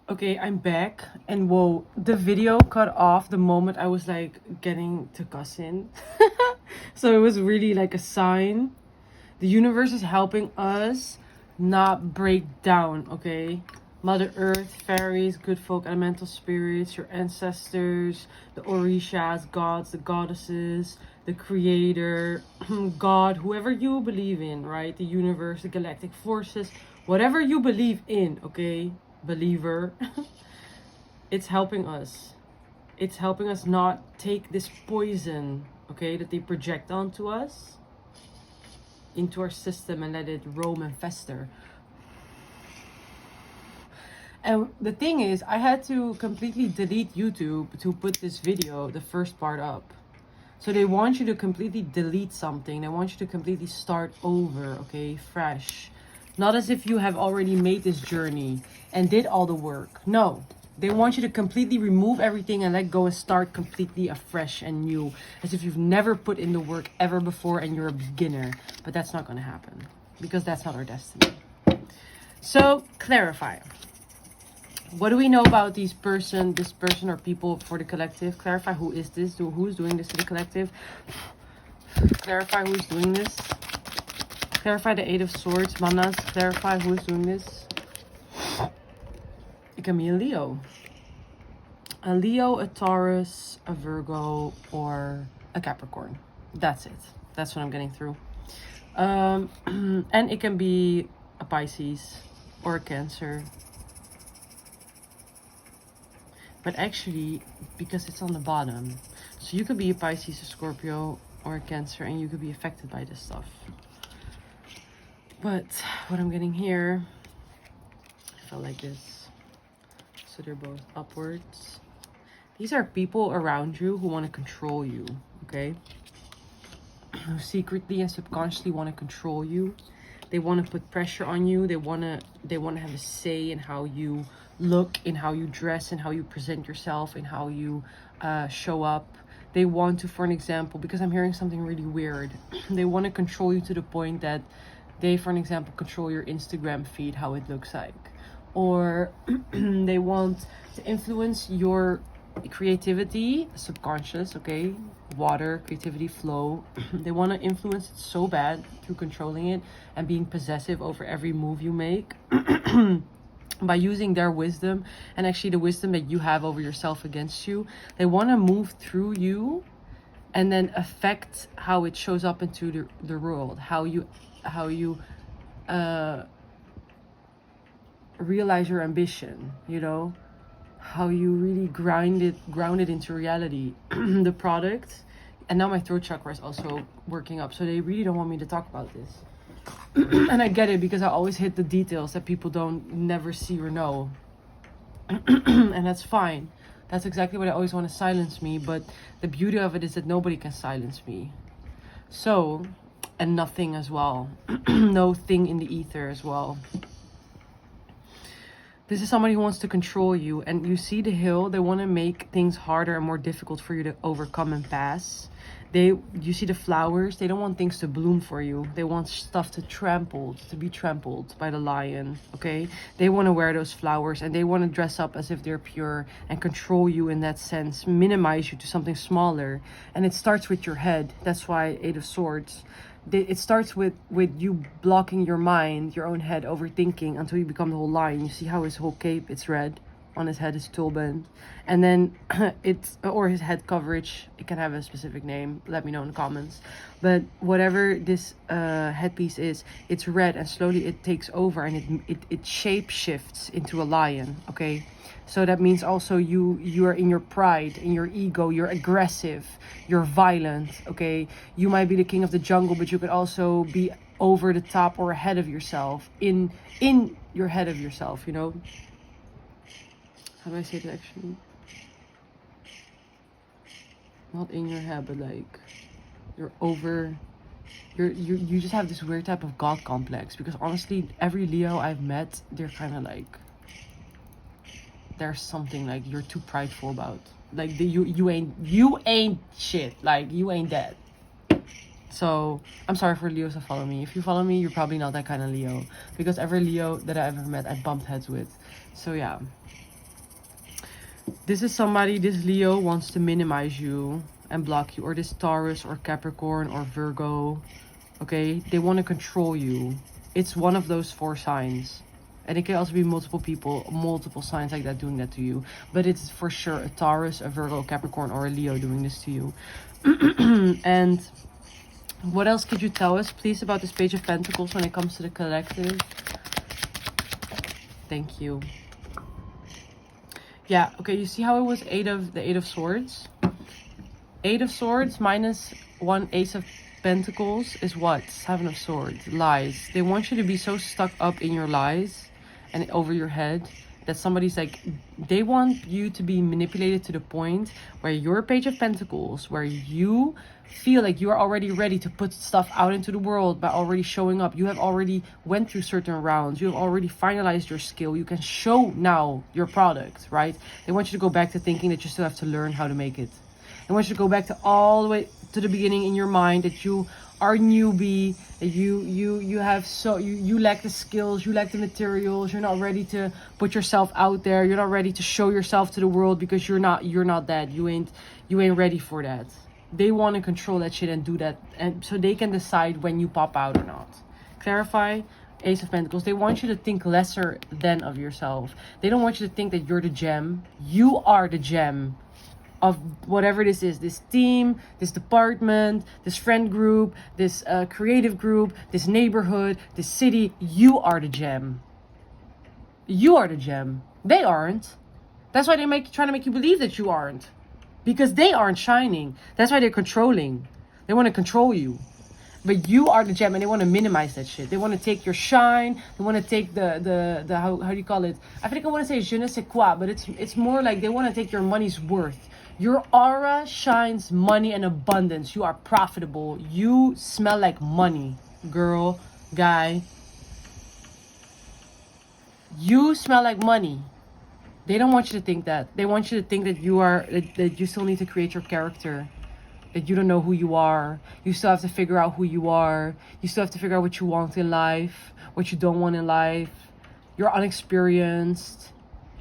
Okay, I'm back, and whoa, the video cut off the moment I was like getting to cussing. So it was really like a sign. The universe is helping us not break down, okay? Mother Earth, fairies, good folk, elemental spirits, your ancestors, the Orishas, gods, the goddesses, the creator, God, whoever you believe in, right? The universe, the galactic forces, whatever you believe in, okay? Believer. It's helping us. It's helping us not take this poison, okay, that they project onto us into our system and let it roam and fester. And the thing is, I had to completely delete YouTube to put this video, the first part, up. So they want you to completely delete something. They want you to completely start over, okay, fresh. Not as if you have already made this journey and did all the work. No, they want you to completely remove everything and let go and start completely afresh and new. As if you've never put in the work ever before and you're a beginner. But that's not going to happen because that's not our destiny. So, clarify. What do we know about this person or people for the collective? Clarify who is this, who's doing this to the collective. Clarify who's doing this. Clarify the Eight of Swords, manas. Clarify who is doing this. It can be a Leo. A Leo, a Taurus, a Virgo, or a Capricorn. That's it. That's what I'm getting through. And it can be a Pisces or a Cancer. But actually, because it's on the bottom, so you could be a Pisces, a Scorpio, or a Cancer, and you could be affected by this stuff. But what I'm getting here, I felt like this. So they're both upwards. These are people around you who want to control you, okay? Who secretly and subconsciously want to control you. They want to put pressure on you. They want to have a say in how you look, in how you dress, in how you present yourself, in how you show up. They want to, for an example, because I'm hearing something really weird, they want to control you to the point that they, for an example, control your Instagram feed, how it looks like. Or they want to influence your creativity, subconscious, okay? Water, creativity, flow. They want to influence it so bad through controlling it and being possessive over every move you make. By using their wisdom and actually the wisdom that you have over yourself against you. They want to move through you and then affect how it shows up into the world, how you realize your ambition, you know, how you really ground it into reality. The product. And now my throat chakra is also working up, so they really don't want me to talk about this. And I get it, because I always hit the details that people never see or know. And that's fine. That's exactly what I always want to silence me. But the beauty of it is that nobody can silence me. So, and nothing as well. No thing in the ether as well. This is somebody who wants to control you. And you see the hill, they want to make things harder and more difficult for you to overcome and pass. You see the flowers, they don't want things to bloom for you. They want stuff to be trampled by the lion, okay? They want to wear those flowers and they want to dress up as if they're pure and control you in that sense, minimize you to something smaller. And it starts with your head. That's why Eight of Swords. It starts with you blocking your mind, your own head, overthinking until you become the whole lion. You see how his whole cape, it's red. On his head is turban, and then or his head coverage, it can have a specific name, let me know in the comments. But whatever this headpiece is, it's red, and slowly it takes over and it shape shifts into a lion, okay? So that means also you're in your pride, in your ego, you're aggressive, you're violent, okay? You might be the king of the jungle, but you could also be over the top or ahead of yourself, in your head of yourself, you know? How do I say it actually? Not in your head, but like you just have this weird type of god complex. Because honestly, every Leo I've met, they're kind of like, there's something like you're too prideful about. Like you ain't shit. Like you ain't dead. So I'm sorry for Leos that follow me. If you follow me, you're probably not that kind of Leo. Because every Leo that I ever met, I bumped heads with. So yeah. This is somebody, this Leo wants to minimize you and block you, or this Taurus or Capricorn or Virgo, okay? They want to control you. It's one of those 4 signs. And it can also be multiple people, multiple signs like that doing that to you. But it's for sure a Taurus, a Virgo, Capricorn, or a Leo doing this to you. And what else could you tell us, please, about this Page of Pentacles when it comes to the collective? Thank you. Yeah, okay, you see how it was the 8 of Swords? 8 of Swords minus 1 Ace of Pentacles is what? 7 of Swords. Lies. They want you to be so stuck up in your lies and over your head that somebody's like, they want you to be manipulated to the point where your Page of Pentacles, where you feel like you're already ready to put stuff out into the world by already showing up. You have already went through certain rounds. You have already finalized your skill. You can show now your product, right? They want you to go back to thinking that you still have to learn how to make it. They want you to go back to all the way to the beginning in your mind, that you are a newbie, that you lack the skills, you lack the materials, you're not ready to put yourself out there, you're not ready to show yourself to the world because you're not that. You ain't ready for that. They want to control that shit and do that, and so they can decide when you pop out or not. Clarify. Ace of Pentacles. They want you to think lesser than of yourself. They don't want you to think that you're the gem. You are the gem of whatever this is, this team, this department, this friend group, this creative group, this neighborhood, this city. You are the gem. You are the gem. They aren't. That's why they're trying to make you believe that you aren't, because they aren't shining. That's why they're controlling. They want to control you. But you are the gem, and they want to minimize that shit. They want to take your shine. They want to take the how do you call it? I think I want to say je ne sais quoi, but it's more like they want to take your money's worth. Your aura shines money and abundance. You are profitable. You smell like money, girl, guy. You smell like money. They don't want you to think that. They want you to think that that you still need to create your character. That you don't know who you are. You still have to figure out who you are. You still have to figure out what you want in life, what you don't want in life. You're unexperienced.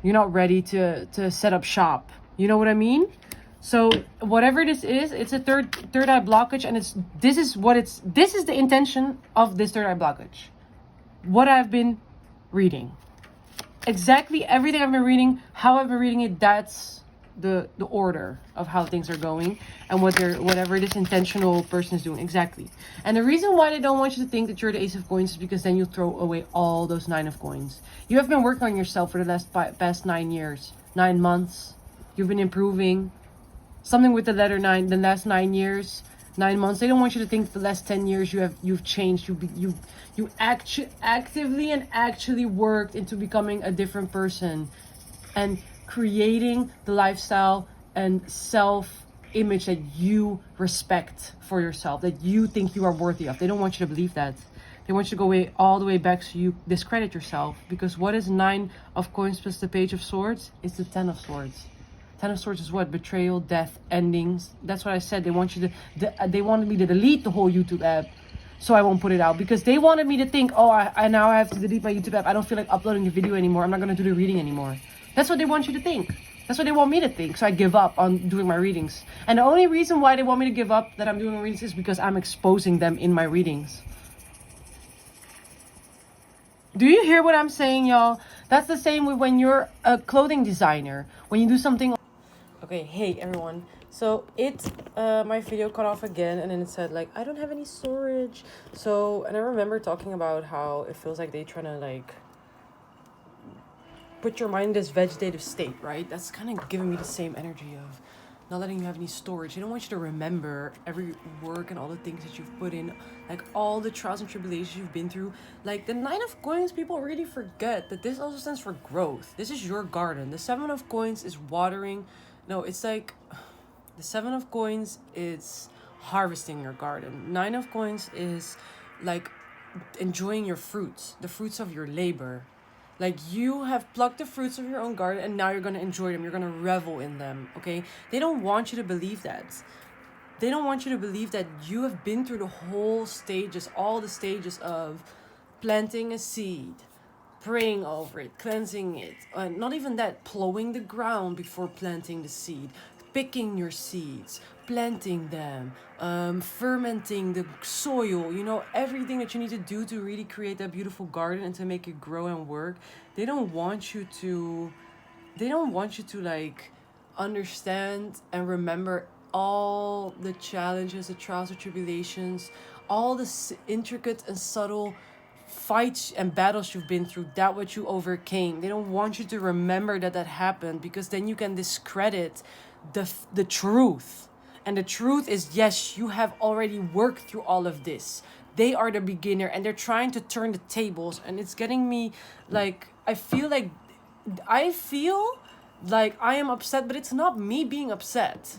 You're not ready to set up shop. You know what I mean? So whatever this is, it's a third eye blockage, and this is the intention of this third eye blockage. What I've been reading. Exactly everything I've been reading, how I've been reading it, that's the order of how things are going, and whatever this intentional person is doing. Exactly. And the reason why they don't want you to think that you're the Ace of Coins is because then you throw away all those 9 of Coins. You have been working on yourself for the past 9 years, 9 months. You've been improving. Something with the letter 9, the last 9 years, 9 months. They don't want you to think the last 10 years you've changed. You actively and actually worked into becoming a different person and creating the lifestyle and self-image that you respect for yourself, that you think you are worthy of. They don't want you to believe that. They want you to go all the way back so you discredit yourself. Because what is 9 of Coins plus the Page of Swords? It's the 10 of Swords. 10 of Swords is what? Betrayal, death, endings. That's what I said. They want you to. They wanted me to delete the whole YouTube app, so I won't put it out, because they wanted me to think, oh, I now have to delete my YouTube app. I don't feel like uploading a video anymore. I'm not gonna do the reading anymore. That's what they want you to think. That's what they want me to think. So I give up on doing my readings. And the only reason why they want me to give up that I'm doing my readings is because I'm exposing them in my readings. Do you hear what I'm saying, y'all? That's the same with when you're a clothing designer. When you do something. Okay, hey everyone. So my video cut off again, and then it said like, I don't have any storage. So, and I remember talking about how it feels like they trying to like put your mind in this vegetative state, right? That's kind of giving me the same energy of not letting you have any storage. They don't want you to remember every work and all the things that you've put in, like all the trials and tribulations you've been through. Like the 9 of Coins, people really forget that this also stands for growth. This is your garden. The 7 of Coins is watering. No, it's like the 7 of Coins is harvesting your garden. 9 of Coins is like enjoying your fruits, the fruits of your labor. Like you have plucked the fruits of your own garden, and now you're going to enjoy them. You're going to revel in them, okay? They don't want you to believe that. They don't want you to believe that you have been through the whole stages, all the stages of planting a seed, praying over it, cleansing it. Not even that, plowing the ground before planting the seed, picking your seeds, planting them, fermenting the soil, you know, everything that you need to do to really create that beautiful garden and to make it grow and work. They don't want you to, like, understand and remember all the challenges, the trials, the tribulations, all the intricate and subtle fights and battles you've been through, that what you overcame. They don't want you to remember that happened, because then you can discredit the truth. And the truth is, yes, you have already worked through all of this. They are the beginner and they're trying to turn the tables, and it's getting me like, I feel like I am upset, but it's not me being upset.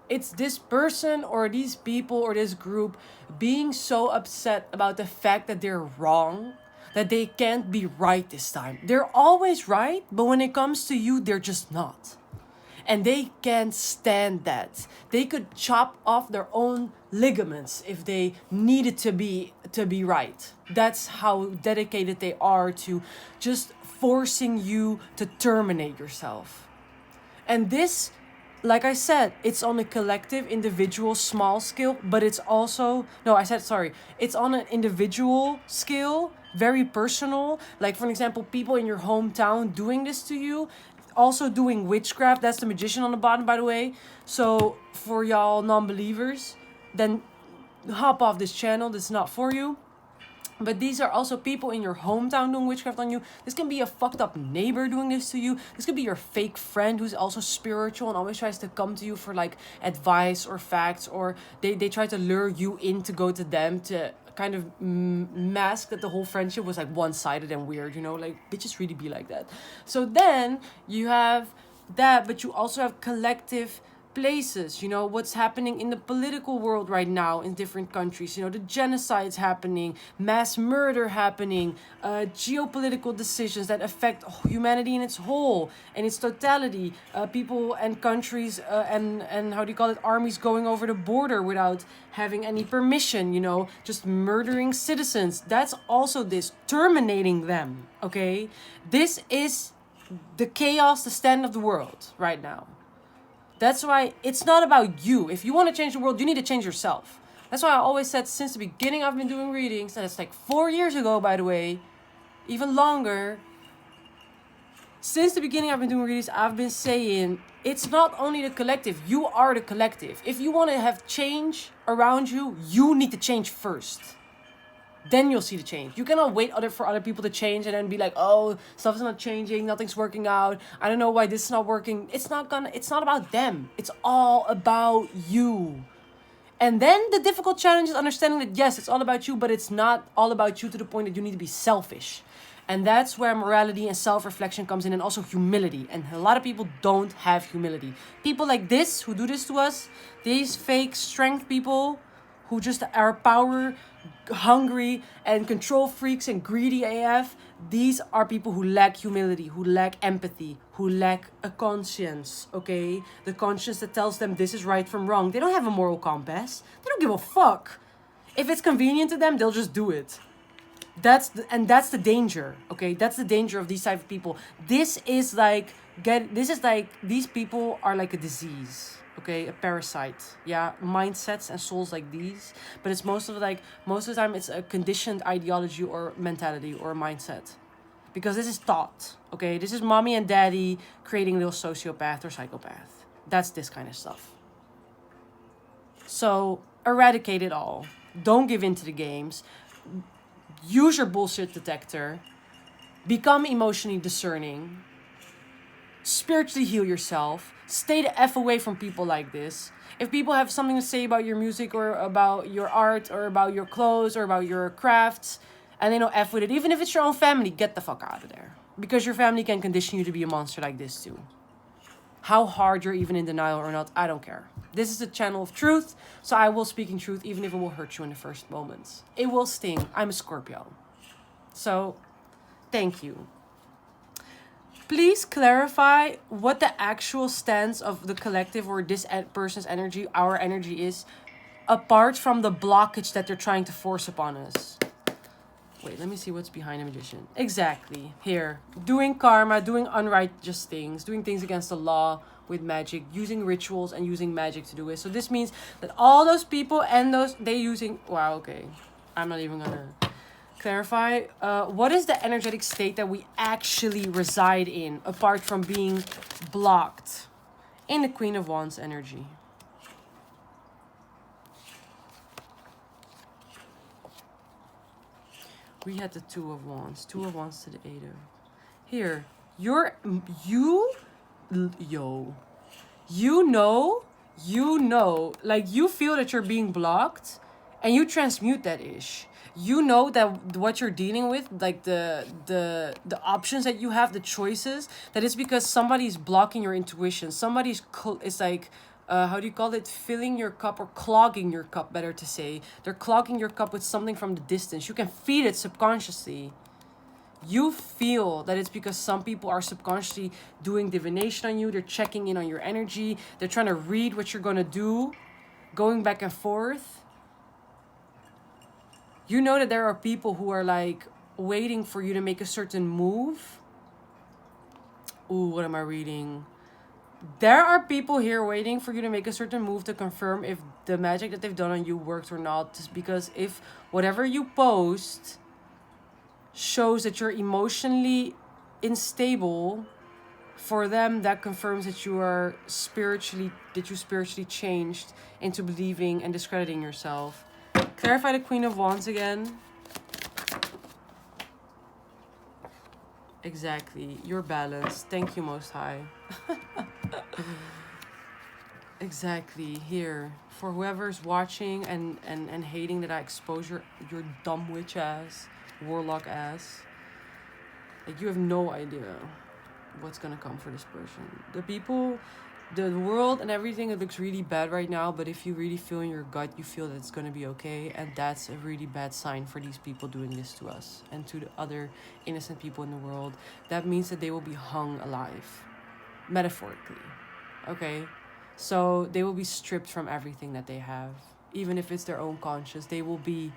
It's this person or these people or this group being so upset about the fact that they're wrong, that they can't be right this time. They're always right, but when it comes to you, they're just not. And they can't stand that. They could chop off their own ligaments if they needed to be right. That's how dedicated they are to just forcing you to terminate yourself. And this, like I said, it's on a collective, individual, small scale, but it's also, it's on an individual scale, very personal. Like, for example, people in your hometown doing this to you, also doing witchcraft. That's the magician on the bottom, by the way. So for y'all non-believers, then hop off this channel. This is not for you. But these are also people in your hometown doing witchcraft on you. This can be a fucked up neighbor doing this to you. This could be your fake friend who's also spiritual and always tries to come to you for like advice or facts. Or they try to lure you in to go to them to kind of mask that the whole friendship was like one-sided and weird, you know, like bitches really be like that. So then you have that, but you also have collective places, you know, what's happening in the political world right now in different countries, you know, the genocides happening, mass murder happening, geopolitical decisions that affect humanity in its whole and its totality, people and countries and how do you call it, armies going over the border without having any permission, you know, just murdering citizens. That's also this, terminating them, okay? This is the chaos, the stand of the world right now. That's why it's not about you. If you want to change the world, you need to change yourself. That's why I always said since the beginning I've been doing readings, and it's like 4 years ago, by the way, even longer. Since the beginning I've been doing readings, I've been saying it's not only the collective, you are the collective. If you want to have change around you, you need to change first. Then you'll see the change. You cannot wait for other people to change and then be like, oh, stuff's not changing, nothing's working out. I don't know why this is not working. It's not about them. It's all about you. And then the difficult challenge is understanding that, yes, it's all about you, but it's not all about you to the point that you need to be selfish. And that's where morality and self-reflection comes in, and also humility. And a lot of people don't have humility. People like this, who do this to us, these fake strength people who just are power hungry and control freaks and greedy AF, these are people who lack humility, who lack empathy, who lack a conscience, okay? The conscience that tells them this is right from wrong. They don't have a moral compass. They don't give a fuck. If it's convenient to them, they'll just do it. That's the danger, okay? That's the danger of these type of people. These people are like a disease. Okay, a parasite. Yeah, mindsets and souls like these. But it's most of the time it's a conditioned ideology or mentality or mindset. Because this is taught. Okay, this is mommy and daddy creating a little sociopath or psychopath. That's this kind of stuff. So eradicate it all. Don't give in to the games. Use your bullshit detector. Become emotionally discerning. Spiritually heal yourself. Stay the F away from people like this. If people have something to say about your music or about your art or about your clothes or about your crafts and they don't F with it, even if it's your own family, get the fuck out of there. Because your family can condition you to be a monster like this too. How hard you're even in denial or not, I don't care. This is a channel of truth, so I will speak in truth even if it will hurt you in the first moments. It will sting. I'm a Scorpio. So, thank you. Please clarify what the actual stance of the collective or this person's energy, our energy is, apart from the blockage that they're trying to force upon us. Wait, let me see what's behind a magician. Exactly. Here. Doing karma, doing unrighteous things, doing things against the law with magic, using rituals and using magic to do it. So this means that all those people and they using... Wow, okay. I'm not even gonna clarify. What is the energetic state that we actually reside in, apart from being blocked in the Queen of Wands energy? We had the Two of Wands. Two of Wands to the Eight of. Here, you know, like you feel that you're being blocked and you transmute that ish. You know that what you're dealing with, like the options that you have, the choices, that it's because somebody's blocking your intuition. Somebody's, it's like, how do you call it? Filling your cup, or clogging your cup, better to say. They're clogging your cup with something from the distance. You can feel it subconsciously. You feel that it's because some people are subconsciously doing divination on you. They're checking in on your energy. They're trying to read what you're going to do, going back and forth. You know that there are people who are like waiting for you to make a certain move. Ooh, what am I reading? There are people here waiting for you to make a certain move to confirm if the magic that they've done on you worked or not. Just because if whatever you post shows that you're emotionally unstable, for them that confirms that you spiritually changed into believing and discrediting yourself. Clarify the Queen of Wands again. Exactly. You're balanced. Thank you, Most High. Exactly. Here. For whoever's watching and hating that I expose your dumb witch ass, warlock ass. Like, you have no idea what's gonna come for this person. The people, the world and everything, it looks really bad right now, but if you really feel in your gut, you feel that it's gonna be okay, and that's a really bad sign for these people doing this to us and to the other innocent people in the world. That means that they will be hung alive, metaphorically, okay? So they will be stripped from everything that they have. Even if it's their own conscience, they will be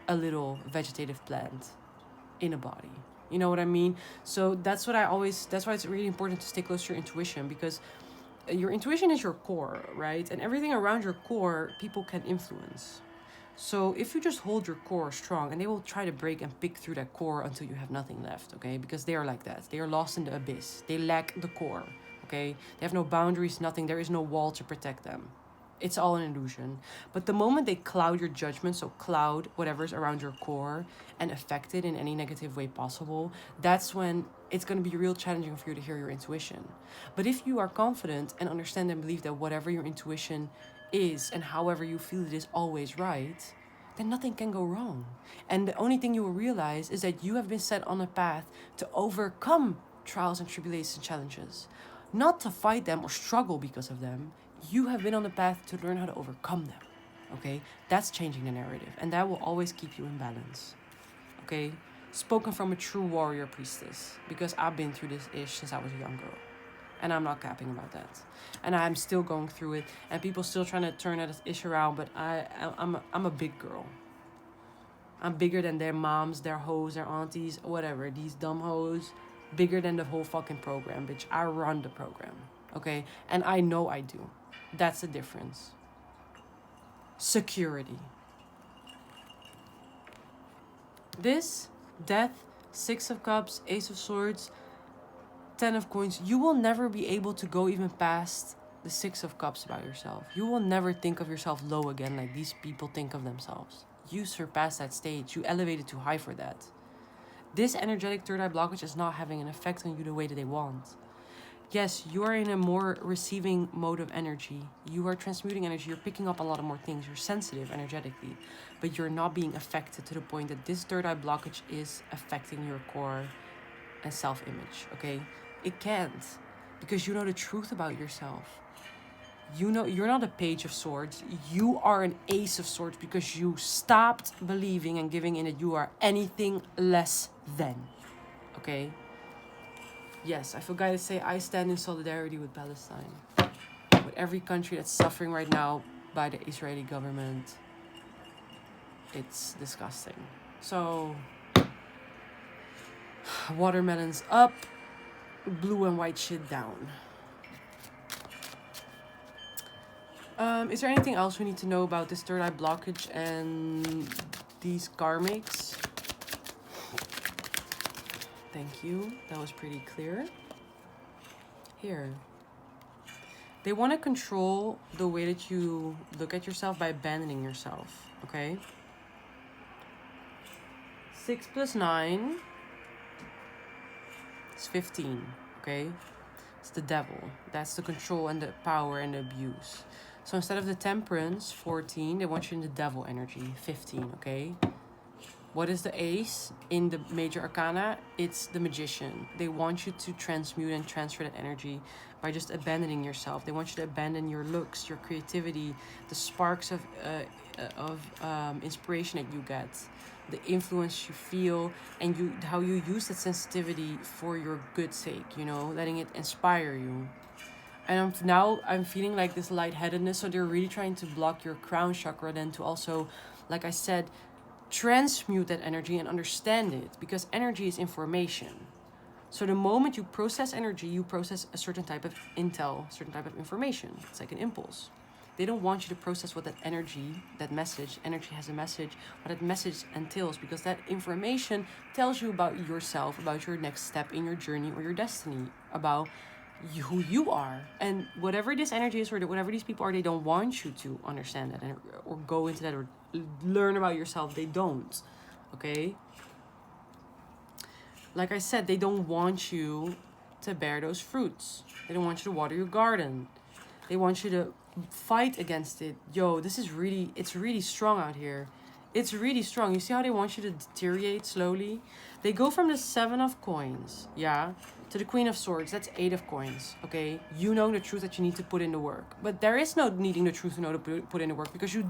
a little vegetative plant in a body. You know what I mean? So that's why it's really important to stay close to your intuition, because your intuition is your core, right? And everything around your core, people can influence. So if you just hold your core strong, and they will try to break and pick through that core until you have nothing left, okay? Because they are like that. They are lost in the abyss. They lack the core, okay? They have no boundaries, nothing. There is no wall to protect them. It's all an illusion. But the moment they cloud your judgment, so cloud whatever's around your core and affect it in any negative way possible, that's when it's going to be real challenging for you to hear your intuition. But if you are confident and understand and believe that whatever your intuition is and however you feel it is always right, then nothing can go wrong. And the only thing you will realize is that you have been set on a path to overcome trials and tribulations and challenges, not to fight them or struggle because of them. You have been on the path to learn how to overcome them, okay? That's changing the narrative, and that will always keep you in balance, okay? Spoken from a true warrior priestess, because I've been through this ish since I was a young girl, and I'm not capping about that. And I'm still going through it, and people still trying to turn that ish around, but I'm a big girl. I'm bigger than their moms, their hoes, their aunties, whatever. These dumb hoes, bigger than the whole fucking program, bitch. I run the program, okay? And I know I do. That's the difference. Security. This, death, Six of Cups, Ace of Swords, Ten of Coins. You will never be able to go even past the Six of Cups about yourself. You will never think of yourself low again like these people think of themselves. You surpassed that stage. You elevated too high for that. This energetic third eye blockage is not having an effect on you the way that they want. Yes, you are in a more receiving mode of energy. You are transmuting energy. You're picking up a lot of more things. You're sensitive energetically. But you're not being affected to the point that this third eye blockage is affecting your core and self-image, okay? It can't. Because you know the truth about yourself. You know you're not a Page of Swords. You are an Ace of Swords because you stopped believing and giving in that you are anything less than, okay? Yes, I forgot to say I stand in solidarity with Palestine. With every country that's suffering right now by the Israeli government. It's disgusting. So, Watermelons up, blue and white shit down. Is there anything else we need to know about this third eye blockage and these karmics? Thank you. That was pretty clear. Here. They want to control the way that you look at yourself by abandoning yourself, okay? 6 plus 9 is 15, okay? It's the devil. That's the control and the power and the abuse. So instead of the temperance, 14, they want you in the devil energy, 15, okay? What is the ace in the major arcana? It's the magician. They want you to transmute and transfer that energy by just abandoning yourself. They want you to abandon your looks, your creativity, the sparks of inspiration that you get, the influence you feel, and how you use that sensitivity for your good sake, you know, letting it inspire you. And I'm feeling like this lightheadedness, so they're really trying to block your crown chakra then to also, like I said, transmute that energy and understand it, because energy is information. So the moment you process energy, you process a certain type of intel, certain type of information. It's like an impulse. They don't want you to process what that energy, that message, energy has a message, what that message entails, because that information tells you about yourself, about your next step in your journey or your destiny, about who you are. And whatever this energy is, or whatever these people are, they don't want you to understand that or go into that or learn about yourself. They don't, okay? Like I said, they don't want you to bear those fruits. They don't want you to water your garden. They want you to fight against it. Yo, it's really strong out here. It's really strong. You see how they want you to deteriorate slowly? They go from the 7 of coins, yeah, to the Queen of Swords. That's 8 of coins, okay? You know the truth that you need to put in the work. But there is no needing the truth to know to put in the work, because you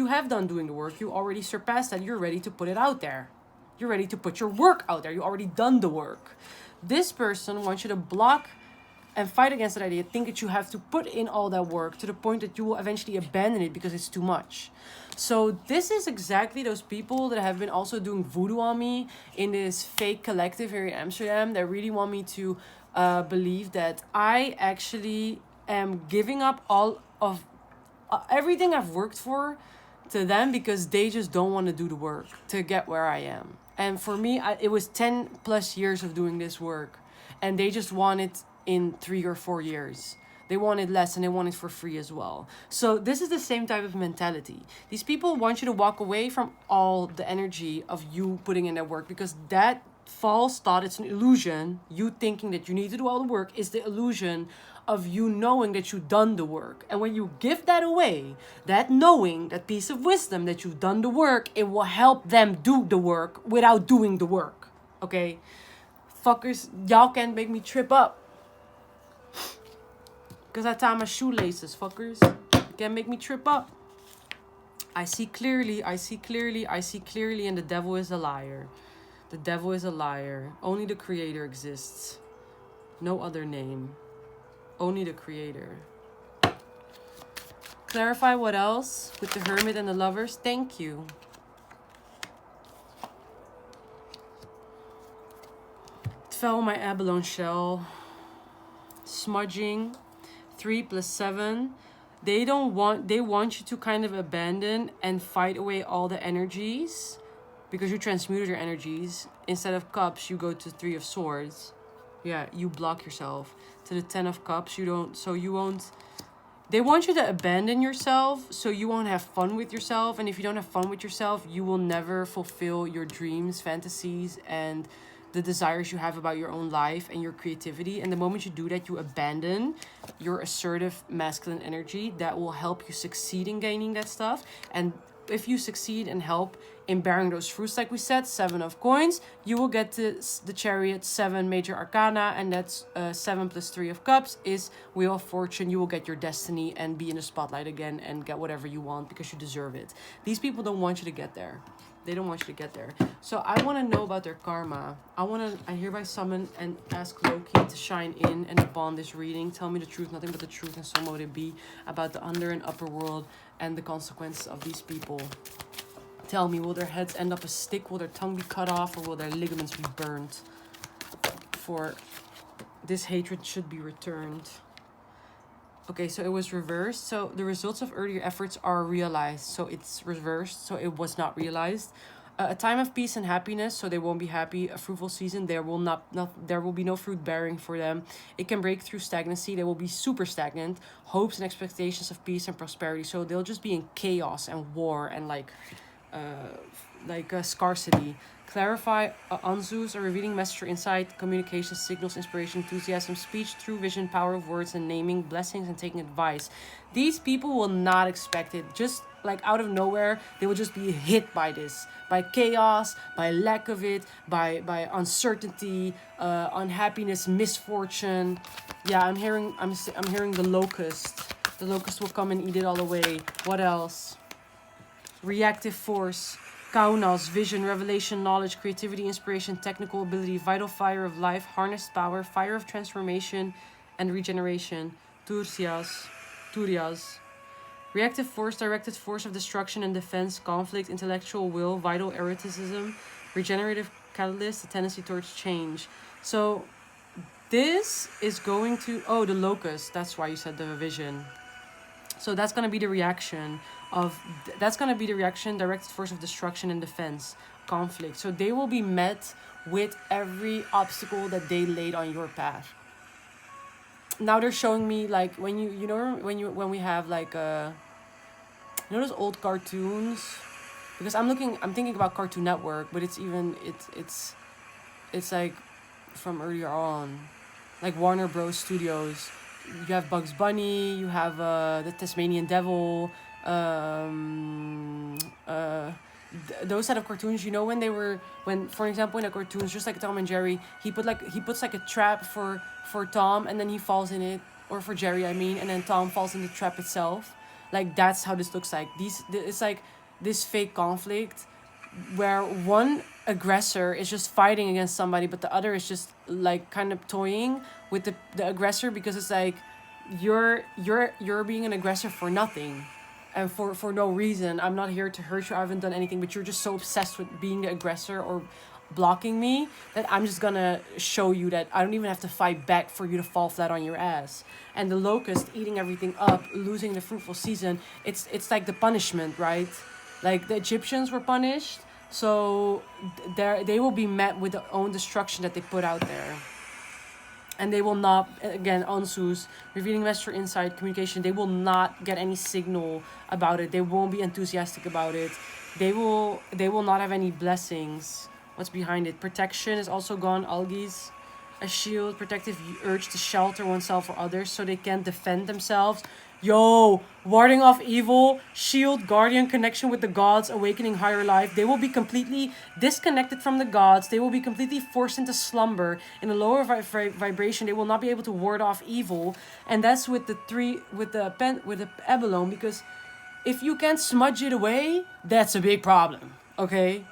have done doing the work. You already surpassed that. You're ready to put it out there. You're ready to put your work out there. You already done the work. This person wants you to block and fight against that idea, think that you have to put in all that work to the point that you will eventually abandon it because it's too much. So this is exactly those people that have been also doing voodoo on me in this fake collective here in Amsterdam that really want me to believe that I actually am giving up all of everything I've worked for to them because they just don't want to do the work to get where I am. And for me, it was 10 plus years of doing this work, and they just want it in 3 or 4 years. They want it less, and they want it for free as well. So this is the same type of mentality. These people want you to walk away from all the energy of you putting in that work, because that false thought, it's an illusion. You thinking that you need to do all the work is the illusion of you knowing that you've done the work. And when you give that away, that knowing, that piece of wisdom that you've done the work, it will help them do the work without doing the work. Okay? Fuckers, y'all can't make me trip up. Because I tie my shoelaces, fuckers. You can't make me trip up. I see clearly, and the devil is a liar. The devil is a liar. Only the Creator exists. No other name. Only the Creator. Clarify what else with the Hermit and the Lovers? Thank you. It fell on my abalone shell. Smudging. 3 plus 7. They want you to kind of abandon and fight away all the energies, because you transmuted your energies. Instead of cups, you go to 3 of swords. Yeah, you block yourself. To the 10 of cups, they want you to abandon yourself so you won't have fun with yourself. And if you don't have fun with yourself, you will never fulfill your dreams, fantasies, and the desires you have about your own life and your creativity. And the moment you do that, you abandon your assertive masculine energy that will help you succeed in gaining that stuff. And if you succeed and help in bearing those fruits, like we said, 7 of coins, you will get to the Chariot, 7 major arcana, and that's 7 plus 3 of cups is Wheel of Fortune. You will get your destiny and be in the spotlight again and get whatever you want because you deserve it. These people don't want you to get there. They don't want you to get there. So I want to know about their karma. I hereby summon and ask Loki to shine in and upon this reading. Tell me the truth, nothing but the truth, and so mote it be, about the under and upper world and the consequences of these people. Tell me, will their heads end up a stick? Will their tongue be cut off? Or will their ligaments be burnt? For this hatred should be returned. Okay, so it was reversed. So the results of earlier efforts are realized. So it's reversed. So it was not realized. A time of peace and happiness, so they won't be happy. A fruitful season, there will be no fruit bearing for them. It can break through stagnancy. They will be super stagnant. Hopes and expectations of peace and prosperity. So they'll just be in chaos and war and scarcity. Clarify Anzus, a revealing message or insight, communication, signals, inspiration, enthusiasm, speech, true vision, power of words and naming, blessings and taking advice. These people will not expect it. Just like out of nowhere, they will just be hit by this. By chaos, by lack of it, by uncertainty, unhappiness, misfortune. Yeah, I'm hearing the locust. The locust will come and eat it all away. What else? Reactive force. Kaunas, vision, revelation, knowledge, creativity, inspiration, technical ability, vital fire of life, harnessed power, fire of transformation and regeneration. Turias. Reactive force, directed force of destruction and defense, conflict, intellectual will, vital eroticism, regenerative catalyst, a tendency towards change. So this is going to... Oh, the locust. That's why you said the vision. So that's going to be the reaction of... That's going to be the reaction, directed force of destruction and defense, conflict. So they will be met with every obstacle that they laid on your path. Now they're showing me like when we have like those old cartoons, because I'm thinking about Cartoon Network, but it's like from earlier on, like Warner Bros. Studios. You have Bugs Bunny, you have the Tasmanian Devil, those set of cartoons. You know, when for example in a cartoons, just like Tom and Jerry, he puts like a trap for Tom, and then he falls in it, or for Jerry I mean, and then Tom falls in the trap itself. Like that's how this looks like. It's like this fake conflict where one aggressor is just fighting against somebody, but the other is just like kind of toying with the aggressor, because it's like you're being an aggressor for nothing and for no reason. I'm not here to hurt you. I haven't done anything, but you're just so obsessed with being the aggressor or blocking me that I'm just gonna show you that I don't even have to fight back for you to fall flat on your ass. And the locust eating everything up, losing the fruitful season, it's like the punishment, right? Like the Egyptians were punished, so they will be met with their own destruction that they put out there. And they will not, again, Ansus, revealing master insight, communication, they will not get any signal about it. They won't be enthusiastic about it. They will not have any blessings. What's behind it? Protection is also gone, algaes. A shield, protective urge to shelter oneself or others so they can defend themselves. Yo, warding off evil, shield, guardian, connection with the gods, awakening higher life. They will be completely disconnected from the gods. They will be completely forced into slumber in a lower vibration. They will not be able to ward off evil. And that's with the abalone, because if you can't smudge it away, that's a big problem. Okay?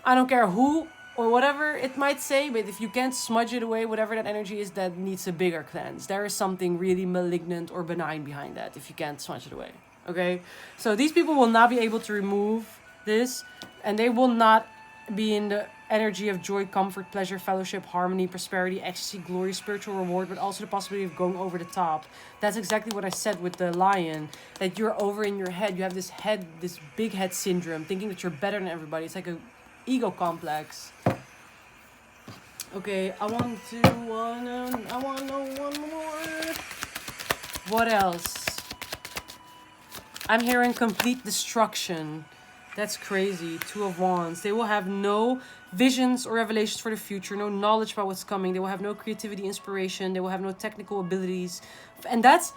I don't care who or whatever it might say, but if you can't smudge it away, whatever that energy is, that needs a bigger cleanse. There is something really malignant or benign behind that if you can't smudge it away. Okay? So these people will not be able to remove this, and they will not be in the energy of joy, comfort, pleasure, fellowship, harmony, prosperity, ecstasy, glory, spiritual reward, but also the possibility of going over the top. That's exactly what I said with the lion, that you're over in your head. You have this big head syndrome, thinking that you're better than everybody. It's like a ego complex. Okay, I want to know one more. What else? I'm hearing complete destruction. That's crazy. Two of Wands. They will have no visions or revelations for the future, no knowledge about what's coming. They will have no creativity, inspiration. They will have no technical abilities. And that's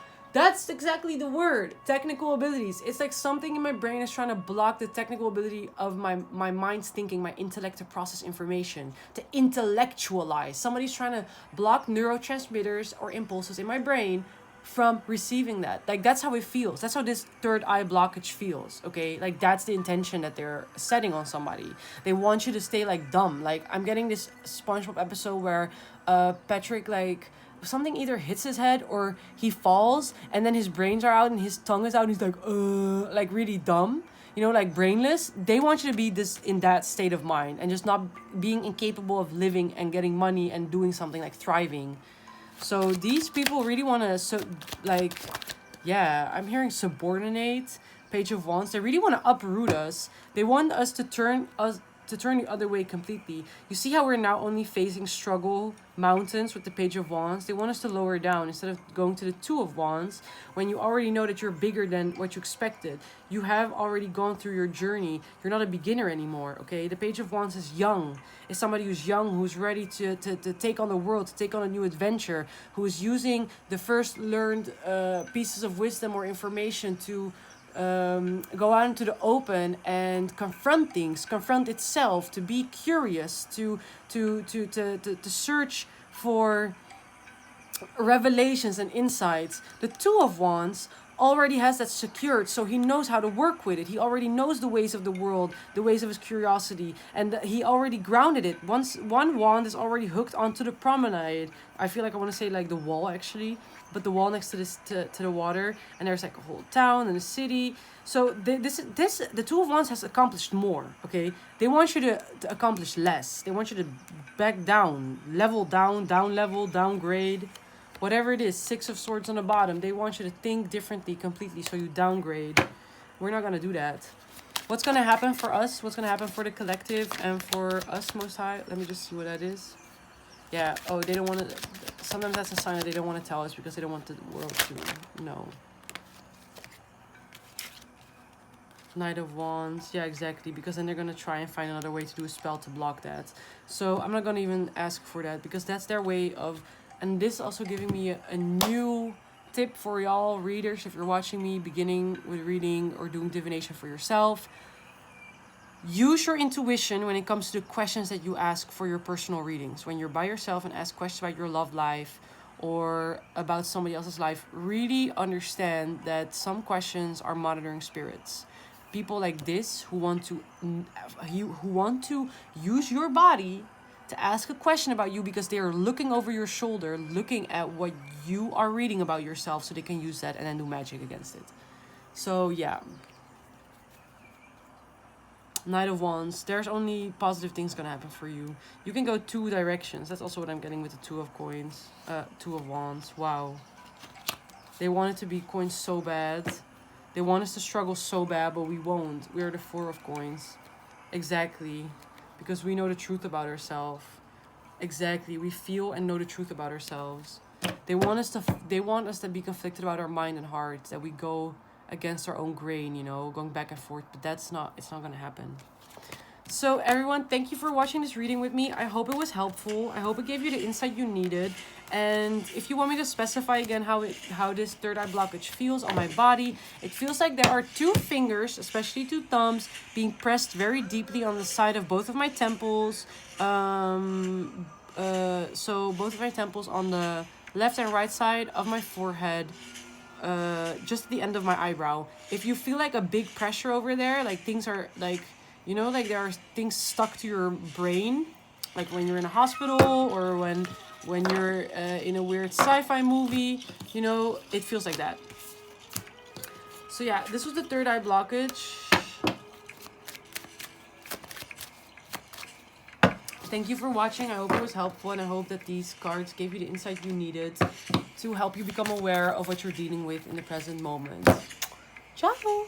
exactly the word, technical abilities. It's like something in my brain is trying to block the technical ability of my mind's thinking, my intellect to process information, to intellectualize. Somebody's trying to block neurotransmitters or impulses in my brain from receiving that. Like, that's how it feels. That's how this third eye blockage feels, okay? Like, that's the intention that they're setting on somebody. They want you to stay, like, dumb. Like, I'm getting this SpongeBob episode where Patrick, like, something either hits his head or he falls and then his brains are out and his tongue is out and he's like really dumb. you know, like brainless. They want you to be this in that state of mind and just not being incapable of living and getting money and doing something, like thriving. So these people really want to, yeah, I'm hearing subordinate, Page of Wands. They really want to uproot us. They want us to turn the other way completely. You see how we're now only facing struggle mountains with the Page of Wands? They want us to lower down instead of going to the Two of Wands, when you already know that you're bigger than what you expected. You have already gone through your journey. You're not a beginner anymore, okay? The Page of Wands is young. It's somebody who's young, who's ready to take on the world, to take on a new adventure, who is using the first learned pieces of wisdom or information to go out into the open and confront things, confront itself, to be curious, to search for revelations and insights. The Two of Wands already has that secured, so he knows how to work with it. He already knows the ways of the world, the ways of his curiosity, and he already grounded it. Once one wand is already hooked onto the promenade, I feel like I want to say like the wall actually, but the wall next to this to the water, and there's like a whole town and a city. So the Two of Wands has accomplished more. Okay, they want you to accomplish less. They want you to back down, level down, down level, downgrade. Whatever it is, Six of Swords on the bottom. They want you to think differently completely, so you downgrade. We're not going to do that. What's going to happen for us? What's going to happen for the collective and for us, Most High? Let me just see what that is. Yeah, oh, they don't want to... Sometimes that's a sign that they don't want to tell us because they don't want the world to know. Knight of Wands. Yeah, exactly. Because then they're going to try and find another way to do a spell to block that. So I'm not going to even ask for that because that's their way of... And this is also giving me a new tip for y'all readers. If you're watching me beginning with reading or doing divination for yourself, use your intuition when it comes to the questions that you ask for your personal readings. When you're by yourself and ask questions about your love life or about somebody else's life, really understand that some questions are monitoring spirits. People like this who want to use your body to ask a question about you because they are looking over your shoulder, looking at what you are reading about yourself, so they can use that and then do magic against it. So yeah. Knight of Wands. There's only positive things gonna happen for you. You can go two directions. That's also what I'm getting with the Two of Coins. Two of Wands. Wow. They want it to be coins so bad. They want us to struggle so bad, but we won't. We are the Four of Coins. Exactly. Because we know the truth about ourselves. Exactly. We feel and know the truth about ourselves. They want us to be conflicted about our mind and heart. That we go against our own grain, you know, going back and forth. But it's not going to happen. So everyone, thank you for watching this reading with me. I hope it was helpful. I hope it gave you the insight you needed. And if you want me to specify again how this third eye blockage feels on my body, it feels like there are two fingers, especially two thumbs, being pressed very deeply on the side of both of my temples. So both of my temples on the left and right side of my forehead. Just at the end of my eyebrow. If you feel like a big pressure over there, like things are like, you know, like there are things stuck to your brain, like when you're in a hospital or when you're in a weird sci-fi movie, you know, it feels like that. So yeah, this was the third eye blockage. Thank you for watching. I hope it was helpful, and I hope that these cards gave you the insight you needed to help you become aware of what you're dealing with in the present moment. Ciao!